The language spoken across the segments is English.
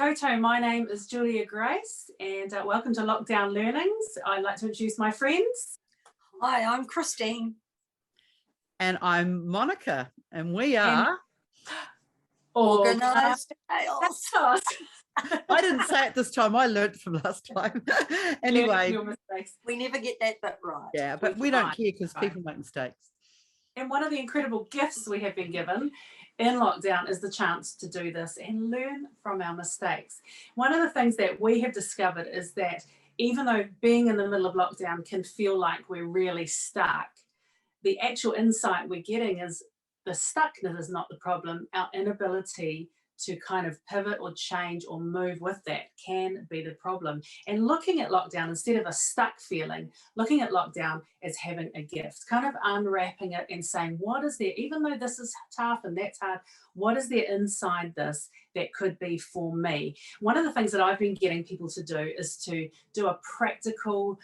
Koto, my name is Julia Grace and welcome to Lockdown Learnings. I'd like to introduce my friends. Hi, I'm Christine. And I'm Monica, and we are Organised Chaos. I didn't say it this time. I learnt from last time. Anyway, we never get that bit right. Yeah, but we don't care because people make mistakes. And one of the incredible gifts we have been given in lockdown is the chance to do this and learn from our mistakes. One of the things that we have discovered is that even though being in the middle of lockdown can feel like we're really stuck, the actual insight we're getting is the stuckness is not the problem. Our inability to kind of pivot or change or move with that can be the problem. And looking at lockdown, instead of a stuck feeling, looking at lockdown as having a gift, kind of unwrapping it and saying, what is there, even though this is tough and that's hard, what is there inside this that could be for me? One of the things that I've been getting people to do is to do a practical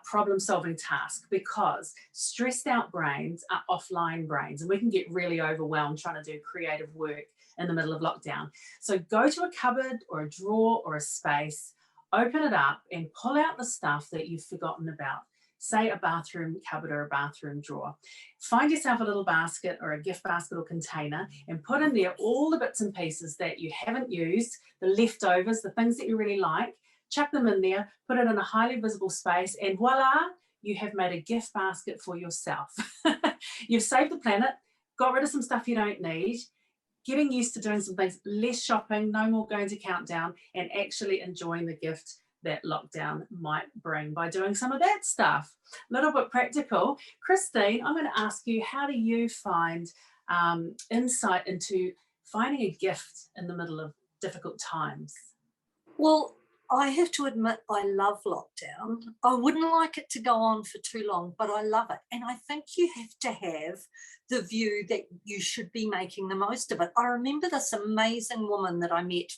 problem-solving task, because stressed out brains are offline brains and we can get really overwhelmed trying to do creative work in the middle of lockdown. So go to a cupboard or a drawer or a space, open it up and pull out the stuff that you've forgotten about. Say a bathroom cupboard or a bathroom drawer. Find yourself a little basket or a gift basket or container and put in there all the bits and pieces that you haven't used, the leftovers, the things that you really like. Chuck them in there, put it in a highly visible space, and voila, you have made a gift basket for yourself. You've saved the planet, got rid of some stuff you don't need, getting used to doing some things, less shopping, no more going to Countdown, and actually enjoying the gift that lockdown might bring by doing some of that stuff. A little bit practical. Christine, I'm going to ask you, how do you find insight into finding a gift in the middle of difficult times? Well, I have to admit I love lockdown. I wouldn't like it to go on for too long, but I love it. And I think you have to have the view that you should be making the most of it. I remember this amazing woman that I met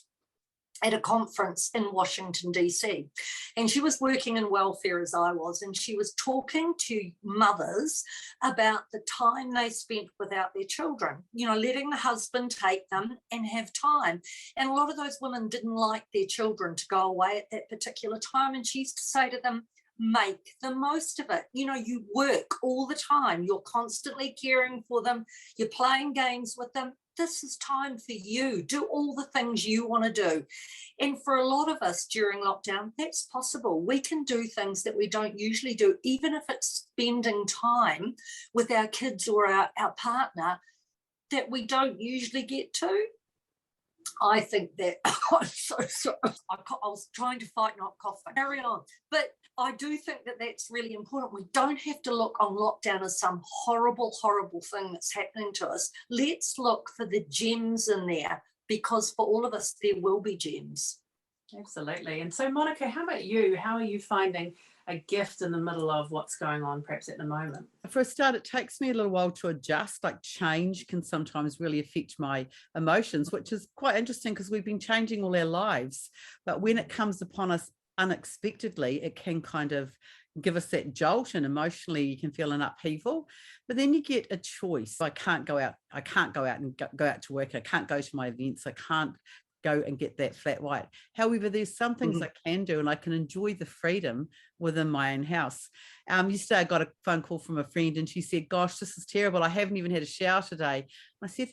at a conference in Washington, DC. And she was working in welfare as I was, and she was talking to mothers about the time they spent without their children, you know, letting the husband take them and have time. And a lot of those women didn't like their children to go away at that particular time. And she used to say to them, make the most of it. You know, you work all the time. You're constantly caring for them. You're playing games with them. This is time for you. Do all the things you want to do. And for a lot of us during lockdown, that's possible. We can do things that we don't usually do, even if it's spending time with our kids or our partner that we don't usually get to. I think that, I'm so sorry, I was trying to fight not coughing. Carry on. But I do think that that's really important. We don't have to look on lockdown as some horrible, horrible thing that's happening to us. Let's look for the gems in there, because for all of us, there will be gems. Absolutely. And so, Monica, how about you? How are you finding a gift in the middle of what's going on perhaps at the moment? For a start, it takes me a little while to adjust. Like, change can sometimes really affect my emotions, which is quite interesting because we've been changing all our lives. But when it comes upon us unexpectedly, it can kind of give us that jolt, and emotionally you can feel an upheaval. But then you get a choice. I can't go out and go out to work. I can't go to my events. I can't go and get that flat white. However, there's some things I can do, and I can enjoy the freedom within my own house. Yesterday I got a phone call from a friend and she said, gosh, this is terrible. I haven't even had a shower today. And I said,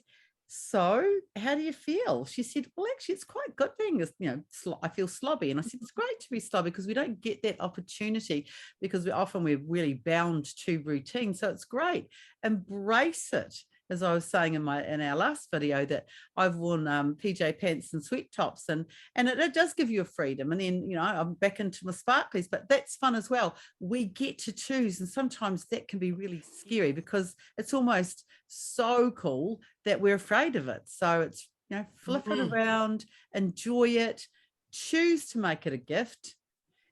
so how do you feel? She said, well, actually, it's quite good being this, you know, I feel slobby. And I said, it's great to be slobby because we don't get that opportunity, because we're really bound to routine. So it's great. Embrace it. As I was saying in our last video, that I've worn PJ pants and sweat tops, and it does give you a freedom. And then, you know, I'm back into my sparklies, but that's fun as well. We get to choose, and sometimes that can be really scary because it's almost so cool that we're afraid of it. So it's, you know, flip it around, enjoy it, choose to make it a gift.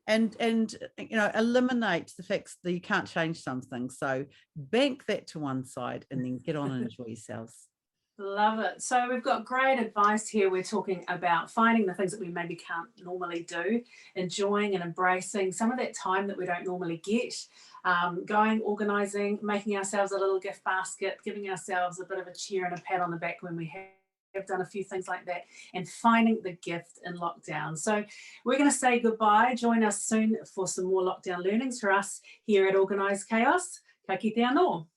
And you know, eliminate the fact that you can't change something. So bank that to one side and then get on and enjoy yourselves. Love it. So we've got great advice here. We're talking about finding the things that we maybe can't normally do, enjoying and embracing some of that time that we don't normally get, going, organising, making ourselves a little gift basket, giving ourselves a bit of a cheer and a pat on the back when we have have done a few things like that, and finding the gift in lockdown. So we're going to say goodbye. Join us soon for some more lockdown learnings for us here at Organised Chaos. Ka kite anō.